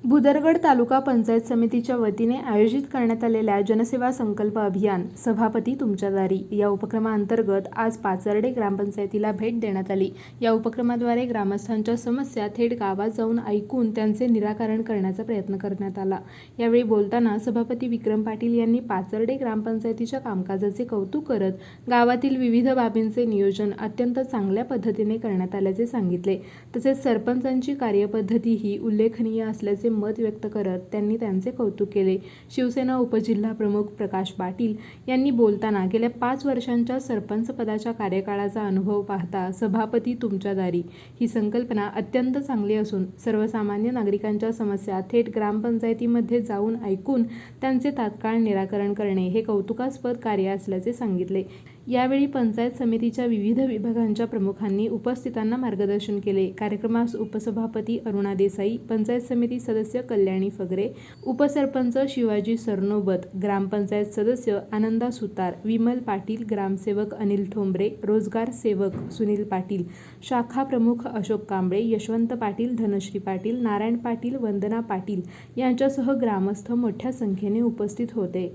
भुदरगड तालुका पंचायत समितीच्या वतीने आयोजित करण्यात आलेल्या जनसेवा संकल्प अभियान सभापती तुमच्या दारी या उपक्रमाअंतर्गत आज पाचर्डे ग्रामपंचायतीला भेट देण्यात आली। या उपक्रमाद्वारे ग्रामस्थांच्या समस्या थेट गावात जाऊन ऐकून त्यांचे निराकरण करण्याचा प्रयत्न करण्यात आला। यावेळी बोलताना सभापती विक्रम पाटील यांनी पाचर्डे ग्रामपंचायतीच्या कामकाजाचे कौतुक करत गावातील विविध बाबींचे नियोजन अत्यंत चांगल्या पद्धतीने करण्यात आल्याचे सांगितले। तसेच सरपंचांची कार्यपद्धती ही उल्लेखनीय असल्याचे मत व्यक्त करत त्यांनी त्यांचे कौतुक केले। शिवसेना उपजिल्हा प्रमुख प्रकाश पाटील यांनी बोलताना गेल्या 5 वर्षांच्या सरपंच पदाच्या कार्यकाळाचा अनुभव पाहता सभापती तुमच्या दारी ही संकल्पना अत्यंत चांगली असून सर्वसामान्य नागरिकांच्या समस्या थेट ग्रामपंचायतीमध्ये जाऊन ऐकून त्यांचे तात्काळ निराकरण करणे हे कौतुकास्पद कार्य असल्याचे सांगितले। यावेळी पंचायत समितीच्या विविध विभागांच्या प्रमुखांनी उपस्थितांना मार्गदर्शन केले। कार्यक्रमास उपसभापती अरुणा देसाई, पंचायत समिती सदस्य कल्याणी फगरे, उपसरपंच शिवाजी सरनोबत, ग्रामपंचायत सदस्य आनंदा सुतार, विमल पाटील, ग्रामसेवक अनिल ठोंबरे, रोजगार सेवक सुनील पाटील, शाखा प्रमुख अशोक कांबळे, यशवंत पाटील, धनश्री पाटील, नारायण पाटील, वंदना पाटील यांच्यासह ग्रामस्थ मोठ्या संख्येने उपस्थित होते।